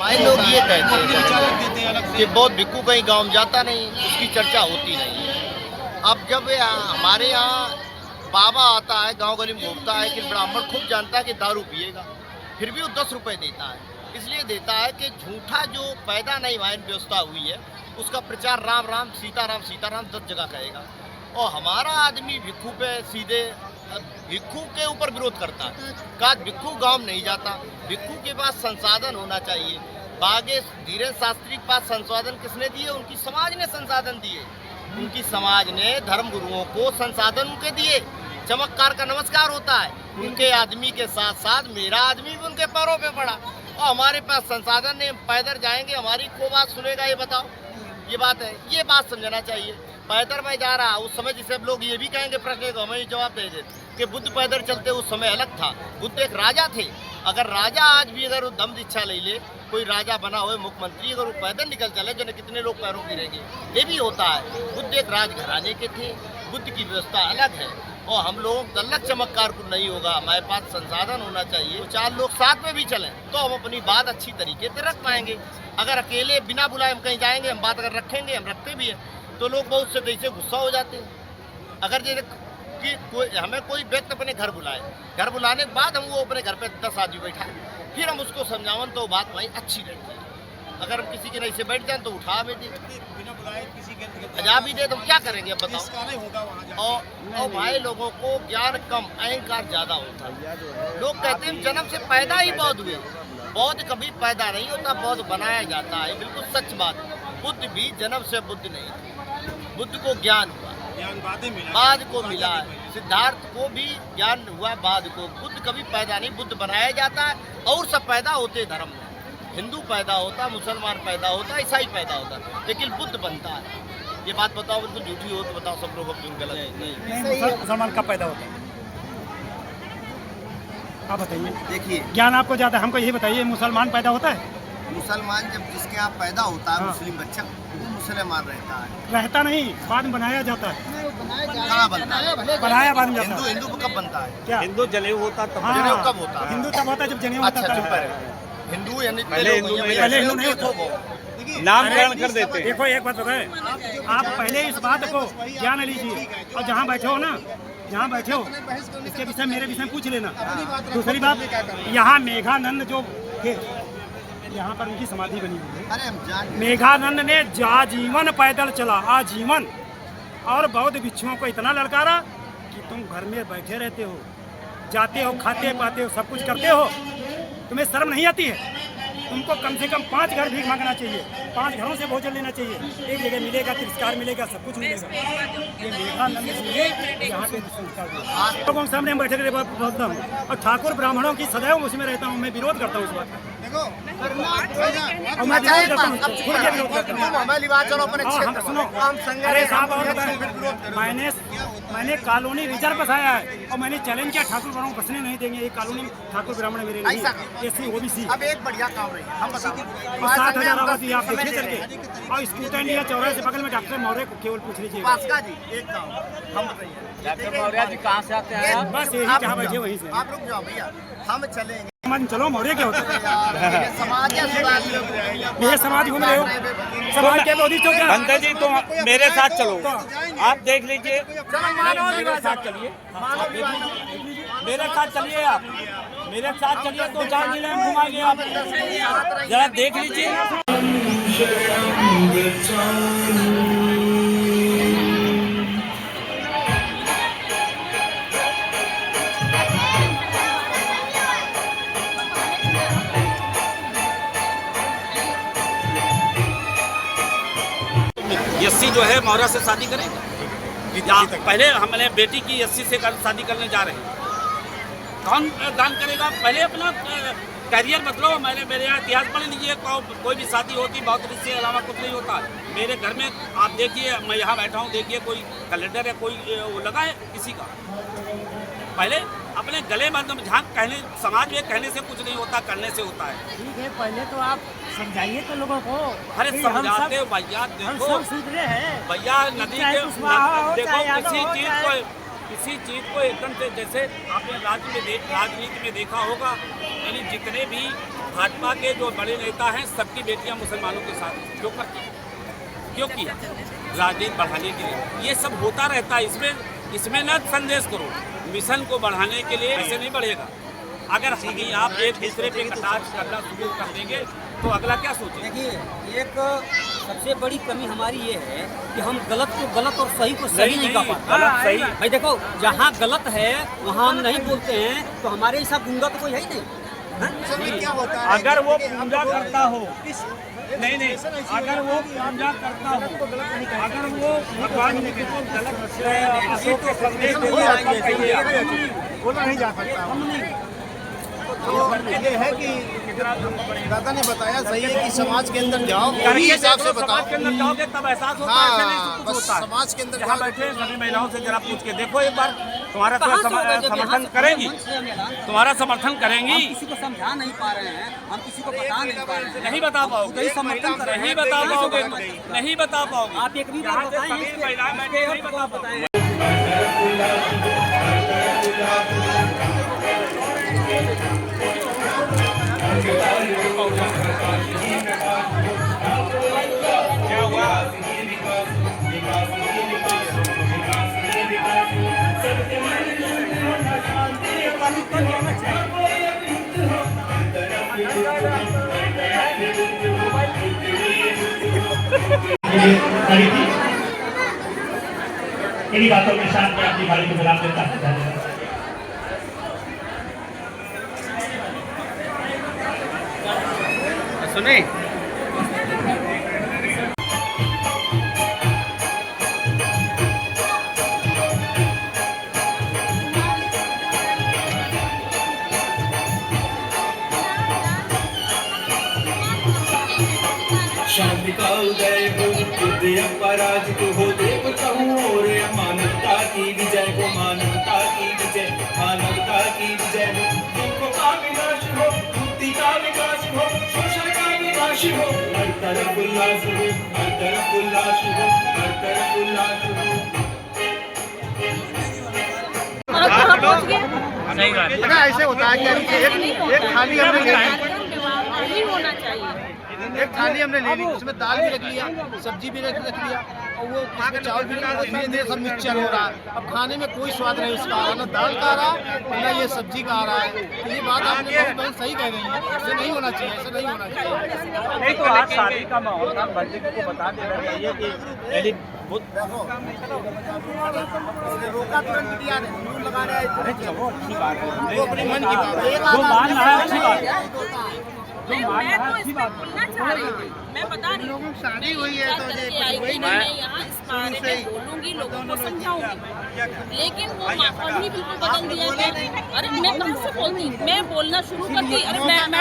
भाई लोग ये कहते हैं कि बहुत भिक्खू कहीं गांव में जाता नहीं, उसकी चर्चा होती नहीं है। अब जब हमारे यहाँ बाबा आता है, गांव गली में घूमता है कि ब्राह्मण खूब जानता है कि दारू पिएगा, फिर भी वो 10 रुपए देता है। इसलिए देता है कि झूठा जो पैदा नहीं वायन व्यवस्था हुई है, उसका प्रचार राम राम सीताराम 10 जगह कहेगा। और हमारा आदमी भिक्खू पे सीधे भिक्खू के ऊपर विरोध करता है। कहा भिक्खू गांव में नहीं जाता, भिक्खू के पास संसाधन होना चाहिए। बागे धीरेन्द्र शास्त्री के पास संसाधन किसने दिए? उनकी समाज ने संसाधन दिए। उनकी समाज ने धर्म गुरुओं को संसाधन उनके दिए। चमत्कार का नमस्कार होता है। उनके आदमी के साथ साथ मेरा आदमी भी उनके पैरों पे पड़ा। और हमारे पास संसाधन ने, पैदल जाएंगे, हमारी को बात सुनेगा? ये बताओ, ये बात है, ये बात समझना चाहिए। पैदल में जा रहा उस समय, जिसे लोग ये भी कहेंगे प्रश्न को हमें जवाब दे दे कि बुद्ध पैदल चलते उस समय अलग था। बुद्ध एक राजा थे। अगर राजा आज भी अगर दम दीक्षा ले ले, कोई राजा बना हुए मुख्यमंत्री, अगर वो पैदल निकल चले, जो कितने लोग पैरों गिरेंगे, ये भी होता है। बुद्ध एक राजघराने के थे, बुद्ध की व्यवस्था अलग है। और हम लोग अलग चमत्कार को नहीं होगा, हमारे पास संसाधन होना चाहिए। तो 4 लोग साथ में भी चलें तो हम अपनी बात अच्छी तरीके से रख पाएंगे। अगर अकेले बिना बुलाए हम कहीं जाएंगे, हम बात अगर रखेंगे, हम रखते भी हैं, तो लोग बहुत से जैसे गुस्सा हो जाते हैं। अगर जैसे कि हमें कोई व्यक्ति अपने घर बुलाए, घर बुलाने के बाद हम वो अपने घर पे 10 आदमी बैठाए, फिर हम उसको समझावन तो बात भाई अच्छी रहती है। अगर हम किसी के नहीं से बैठ जाए तो उठा भी दे, बिना बुलाए किसी के बजा भी दे, तो क्या करेंगे अब बताओ। और भाई लोगों को ज्ञान कम, अहंकार ज्यादा होता है। लोग कहते हैं जन्म से पैदा ही बौद्ध हुए। बौद्ध कभी पैदा नहीं होता, बौद्ध बनाया जाता है। बिल्कुल सच बात। बुद्ध भी जन्म से बुद्ध नहीं थे, बुद्ध को ज्ञान हुआ, बाद को मिला है। सिद्धार्थ को भी ज्ञान हुआ बाद को। बुद्ध कभी पैदा नहीं, बुद्ध बनाया जाता है। और सब पैदा होते धर्म में, हिंदू पैदा होता, मुसलमान पैदा होता, ईसाई पैदा होता, लेकिन बुद्ध बनता है। ये बात बताओ, बिल्कुल झूठी हो तो बताओ, सब लोग अब गलत नहीं। मुसलमान कब पैदा होता है? आप बताइए। देखिए, ज्ञान आपको ज्यादा, हमको यही बताइए, मुसलमान पैदा होता है? मुसलमान जब जिसके यहाँ पैदा होता है, हाँ। मुस्लिम बच्चा, वो मुसलमान रहता है। रहता नहीं, बाद में बनाया जाता है। कहाँ बनता है? बनाया बाद में जाता हिंदू है। हिंदू कब बनता है? क्या हिंदू जनेऊ होता तब। हाँ, जनेऊ कब होता है? हिंदू तब होता है जब जनेऊ होता अच्छा, है। चुप रहे। हिंदू यानी पहले हिंदू नहीं, पहले हिंदू नहीं तो नामकरण कर देते हैं। देखो एक बात बताए, आप पहले इस बात को ज्ञान लीजिए, और जहाँ बैठे हो ना, जहाँ बैठे हो इसके विषय मेरे विषय में पूछ लेना। दूसरी बात, यहाँ मेघानंद जो थे, यहाँ पर उनकी समाधि बनी हुई है। अरे हम जान मेघानंद ने आजीवन पैदल चला, आजीवन, और बौद्ध भिक्षुओं को इतना ललकारा कि तुम घर में बैठे रहते हो, जाते हो, खाते पाते हो, सब कुछ करते हो, तुम्हें शर्म नहीं आती है? तुमको कम से कम 5 घर भीख मांगना चाहिए, 5 घरों से भोजन लेना चाहिए। एक जगह मिलेगा, तिरस्कार मिलेगा, सब कुछ मिलेगा। ये मेघानंद जी ने यहाँ पे संस्कार दिया। लोगों के सामने हम बैठे रहे बोलता हूँ, और ठाकुर ब्राह्मणों की सदैव उसमें रहता हूँ, मैं विरोध करता हूँ इस बात का। और मैं विरोध करता हूँ, खुल के विरोध करता हूँ। हाँ, हम सुनो, अरे साहब, और बताएं, मैंने कॉलोनी रिजर्व बसाया है, और मैंने चैलेंज किया ठाकुर ब्राह्मण बसने नहीं देंगे। ये कॉलोनी ठाकुर ब्राह्मण मेरे नहीं, एससी ओबीसी। अब एक बढ़िया काम रही है, हम बताओ। 7,000 आवासी आप देखिए चल के, और स्कूटर इंडिया चौराहे से बगल में डॉक्टर मौर्य को केवल पूछ लीजिए। पास्का जी, एक काम हम बताइए। डॉक्टर मौर्य जी कहाँ से आते हैं? बस यही जहाँ बैठे वहीं से। आप रुक जाओ भैया, हम चलेंगे। चलो, मौर्य क्या होता है? समाज ये समाज घूम रहे हो, समाज के विरोधी तो क्या? बंदे जी तो मेरे साथ चलो, आप देख लीजिए। मेरे साथ चलिए, मेरे साथ चलिए, आप मेरे साथ चलिए, 2-4 जिले हम घुमाएंगे, आप जरा देख लीजिए। यस्सी जो है मौर्य से शादी करेगा? पहले हमने बेटी की यस्सी से शादी करने जा रहे हैं, कौन दान करेगा? पहले अपना करियर बदलो। मेरे यहाँ इतिहास पढ़ लीजिए, कोई भी शादी होती बहुत इसके अलावा कुछ नहीं होता। मेरे घर में आप देखिए, मैं यहाँ बैठा हूँ, देखिए कोई कैलेंडर है, कोई वो लगा है किसी का? पहले अपने गले में झांक, कहने समाज में कहने से कुछ नहीं होता, करने से होता है। ठीक है, पहले तो आप समझाइए तो लोगों को। अरे समझाते हो भैया, देखो सुधरे हैं भैया, नदी के देखो किसी चीज को एकदम से, जैसे आपने राजनीति में देखा होगा, यानी जितने भी भाजपा के जो बड़े नेता हैं सबकी बेटियां मुसलमानों के साथ जो करती हैं, क्यों किया? राजनीति बढ़ाने के लिए। ये सब होता रहता है। इसमें न संदेश करो, मिशन को बढ़ाने के लिए ऐसे नहीं बढ़ेगा। अगर आप एक दूसरे पे कटाक्ष करना शुरू कर देंगे तो अगला क्या सोचेगा? देखिए, एक सबसे बड़ी कमी हमारी ये है कि हम गलत को गलत और सही को सही नहीं कर पाते। गलत सही भाई देखो, जहाँ गलत है वहाँ हम नहीं बोलते हैं, तो हमारे हिसाब गुंगा तो कोई है ही नहीं। अगर वो पूजा करता हो, नहीं, अगर वो पूजा करता हो, अगर वो भगवान जी को गलत अशोक के संदेश बोला नहीं जा सकता। तो ये है कि दादा ने बताया सही है कि समाज के अंदर जाओ, उसी हिसाब से बताओ। समाज के अंदर जाओगे तब एहसास होता है। हाँ, ऐसे नहीं सब कुछ बस होता है। समाज के अंदर यहाँ बैठे सभी महिलाओं से जरा पूछ के देखो एक बार, तुम्हारा समर्थन करेंगी? तुम्हारा समर्थन करेंगी? किसी को समझा नहीं पा रहे हैं, हम किसी को बता नहीं पा रहे हैं, नहीं बता पाओगे, समर्थन कर रहे हैं। नहीं बता पाओगे, नहीं बता पाओगे। आप एक भी बार बताएं, सभी महिलाएं बैठी नहीं बता पाओगे। इन्हीं बातों के साथ मैं अपनी वाणी को विराम देता हूं। सुने शांति का उदय हो, बुद्धि अपराजित हो, देवताओं और मानवता की विजय हो, मानवता की विजय, मानवता की विजय हो। दुखों का विनाश हो, मुक्ति का विकास हो, शोषण का विनाश हो। हर तरफ उल्लास हो, हर तरफ उल्लास हो, हर तरफ उल्लास हो। ऐसे होता है कि एक थाली हमने ले ली, होना चाहिए। एक थाली हमने ले ली, उसमें दाल भी रख लिया, सब्जी भी रख लिया, और वो चावल भी धीरे सब मिक्सचर हो रहा है। अब खाने में कोई स्वाद नहीं उसका आ रहा, ना दाल का आ रहा है ना ये सब्जी का आ रहा है। तो ये बात आपने बहुत सही कह रही है, ऐसे नहीं होना चाहिए, ऐसा नहीं होना चाहिए। नहीं तो आज शादी का माहौल था, बच्चे को बता देना चाहिए कि रोका तुरंत दिया नहीं, लगा रहा है। अरे चलो अच्छी बात है, वो अपने मन की बात है। जो मान रहा है अच्छी बात है। मैं तो इसमें बोलना चाह रही थी, मैं बता रही हूँ शादी हुई है तो ये मैं यहाँ इस बारे में बोलूँगी, लोगों को समझाऊंगी, लेकिन वो माहौल ही बिल्कुल बदल दिया है। अरे मैं कहाँ से बोलती, मैं बोलना शुरू कर दी, अरे मैडम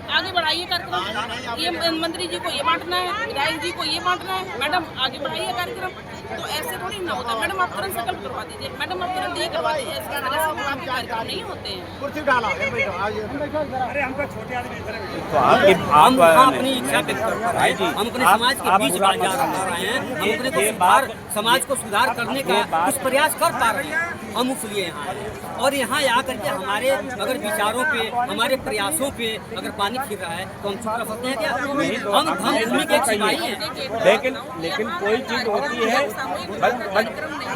आगे बढ़ाइए कार्यक्रम, ये मंत्री जी को ये बांटना है, विधायक जी को ये बांटना है, मैडम आगे बढ़ाइए कार्यक्रम। तो ऐसे थोड़ी ना होता है। मैडम आप तुरंत संकल्प करवा दीजिए, मैडम आप तुरंत ये करवा दीजिए, ऐसे कार्यक्रम नहीं होते हैं। अरे हमको छोटे आदमी हम अपनी इच्छा व्यक्त कर रहे हैं, हम अपने समाज के बीच बाजार कर रहे हैं, हम अपने को समाज को सुधार करने का कुछ प्रयास कर पा रहे हैं, हम इसलिए यहाँ आए। और यहाँ आकर के हमारे अगर विचारों पे, हमारे प्रयासों पे अगर पानी फिर रहा है तो हम चुप रह सकते हैं क्या? हम भूमि के एक सिपाही हैं। लेकिन कोई चीज होती है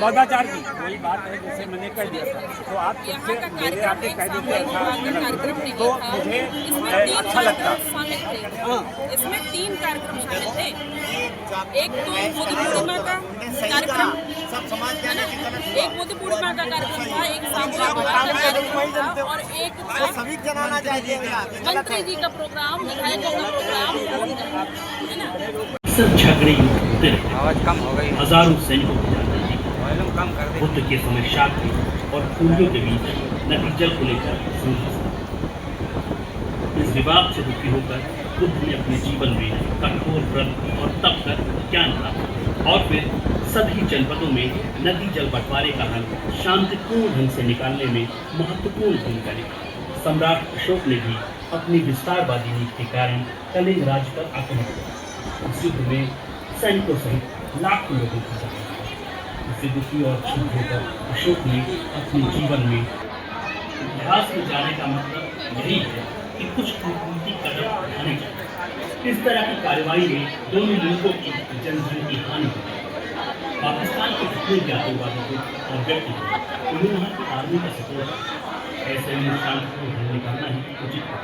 सदाचार की, कोई बात है जैसे मैंने कह दिया था, तो आप सबसे मेरे आके कह दीजिए तो मुझे अच्छा लगता। इसमें 3 कार्यक्रम शामिल थे। एक तो मोदी पूर्णिमा का कार्यक्रम, एक मोदी पूर्णिमा का कार्यक्रम था, एक सामूहिक विवाह का कार्यक्रम था, और एक मंत्री जी का प्रोग्राम, विधायकों का प्रोग्राम, है ना। झगड़े आवाज कम हो गई। हजारों सैनिकों की जान गई। बुद्ध के समय शाक्य और पूर्वियों के बीच नदी जल को लेकर संघर्ष। इस विवाद से दुखी होकर बुद्ध ने अपने जीवन में कठोर व्रत और तप कर ज्ञान प्राप्त और फिर सभी जनपदों में नदी जल बंटवारे का हल शांतिपूर्ण ढंग से निकालने में महत्वपूर्ण भूमिका निभाई। सम्राट अशोक ने भी अपनी विस्तारवादी नीति के कारण कलिंग राज्य पर आक्रमण किया। इस युद्ध में सैनिकों सहित लाखों लोगों की जान गई। इससे दुखी और क्षुब्ध होकर अशोक ने अपने जीवन में इतिहास में जाने का मतलब यही है कि कि कुछ कीमती कदम उठाने चाहिए। इस तरह की कार्रवाई में दोनों मुल्कों की जनधन की हानि हुई। पाकिस्तान के जितने भी आतंकवादी और व्यक्ति उन्हें वहाँ की आर्मी का सपोर्ट है। ऐसे में शांति को हल निकालना ही उचित है।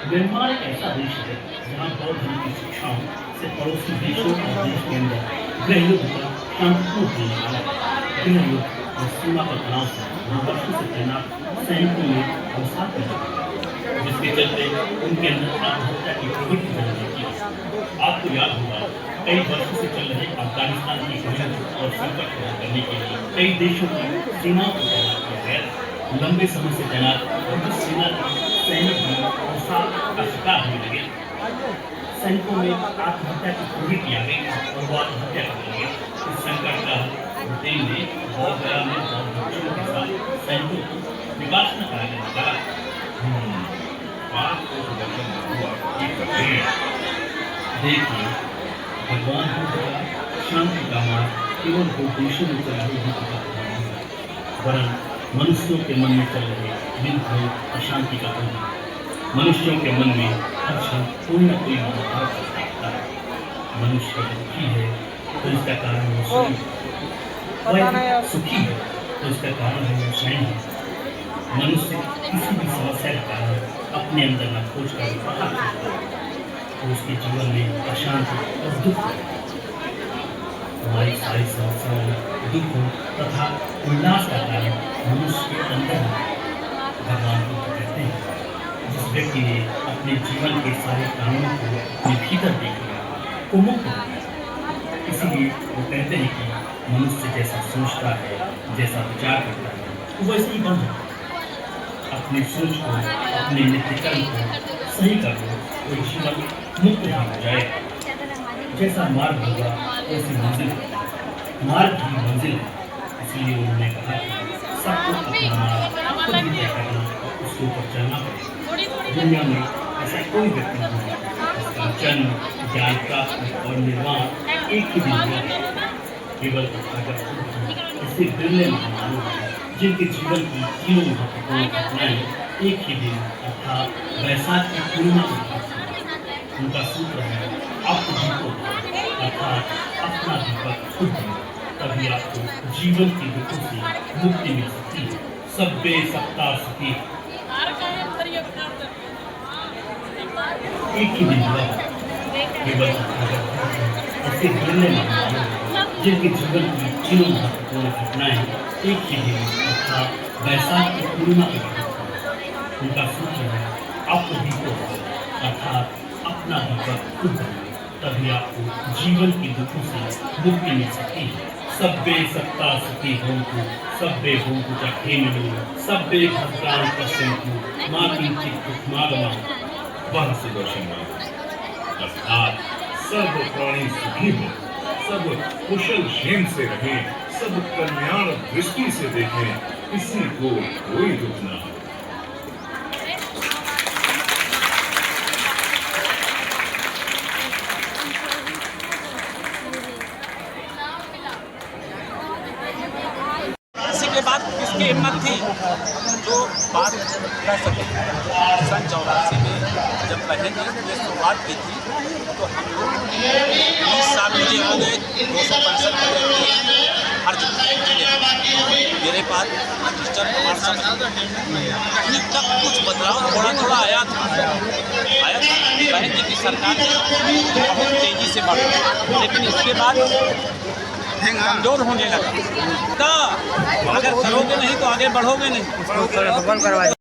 म्यांमार एक ऐसा देश है जहाँ बौद्ध धर्म की शिक्षाओं से पड़ोसी देशों और देश के अंदर गृह युद्ध का शांतिपूर्ण हल निकाला। गृह युद्ध और सीमा पर तनाव से वर्षों से तैनात सैनिकों में अवसाद पैदा हुआ, जिसके चलते उनके अंदर आत्महत्या की प्रवृत्ति जन्म लेती है। आपको याद होगा, कई वर्षों से चल रहे अफगानिस्तान की युद्ध और संकट को हल करने के लिए कई देशों की सेनाओं को तैनात किया गया। लंबे समय से तैनात और सेना के सैनिक भी अवसाद का शिकार होने लगे। सैनिकों में आत्महत्या की प्रवृत्ति आ गई और वो आत्महत्या करने लगे। इस संकट का ब्रिटेन ने बहुत गया में बौद्ध भिक्षुओं के साथ सैनिकों को विकासना कार्य निकाला। देखिए, भगवान बुद्ध शांति का मार्ग केवल दो देशों में चला वरन मनुष्यों के मन में चल रहे दिन अशांति का प्रभाव। मनुष्यों के मन में हर क्षण कोई न कोई महाभारत सकता है। मनुष्य दुखी है तो इसका कारण वो स्वयं है, सुखी है तो इसका कारण है वो स्वयं है। मनुष्य किसी भी समस्या का कारण अपने अंदर न खोज कर बाहर खोजता है तो उसके जीवन में अशांति और दुख है। हमारी सारी समस्याओं दुख तथा उल्लास का कारण मनुष्य के अंदर भगवान को कहते हैं। जिस व्यक्ति ने अपने जीवन के सारे कानूनों को अपने भीतर देख लिया वो मुक्त हो गया। इसीलिए वो कहते हैं कि मनुष्य जैसा सोचता है, जैसा विचार करता है, वो वैसे ही बन जाता है। अपनी सोच को, अपने नित्यकर्म को सही कर लो तो जीवन मुक्त हो जाएगा। जैसा मार्ग होगा वैसी मंजिल है। मार्ग ही मंजिल है। इसलिए उन्होंने कहा सबको अपना मार्ग खुद ही तय करना, उसके ऊपर चलना पड़ेगा। दुनिया में ऐसा कोई व्यक्ति नहीं है जिसका जन्म, ज्ञान प्राप्ति और निर्वाण एक ही दिन हुआ। केवल ऐसे बिरले महामानव हैं जिनके जीवन की तीनों महत्वपूर्ण घटनाएं एक ही दिन अर्थात वैसाख की पूर्णिमा को घटती हैं। उनका सूत्र है आपको जीतो अर्थात अपना दीपक खुद दो, तभी आपको जीवन की दुखों से मुक्ति मिल सकती है। सब्बे सत्ता सुखी एक ही दिन हुआ। केवल ऐसे बिरले महामानव जिनके जीवन की तीनों महत्वपूर्ण घटनाएं एक ही दिन अर्थात वैसाख की पूर्णिमा को घटती हैं। उनका सूत्र है आपको दीपो अर्थात अपना दीपक खुद दो, तभी आपको जीवन की दुखों से मुक्ति मिल सकती है। सब्बे सत्ता सुखी भवन्तु सब्बे भवन्तु च खेमिनो सब्बे भद्राणि पश्यन्तु मा किंचित् दुःखमागमः। वह सुदर्शन अर्थात सर्व प्राणी सुखी हो, सब कुशल क्षेम से रहें, सब कल्याण दृष्टि से देखें, किसी को कोई दुख न हो। इसी के बाद किसकी हिम्मत थी जो बात कह सके। सन 84 में जब पहले की शुरुआत की थी तो हम लोग 20 साल मुझे हो गए, 265 अर्ज मेरे पास रजिस्टर प्रमाण पत्र कहीं तक कुछ बदलाव थोड़ा थोड़ा आया था। बहन जी की सरकार बहुत तेजी से बढ़ गई, लेकिन इसके बाद कमजोर होने लगा। अगर करोगे नहीं तो आगे बढ़ोगे नहीं।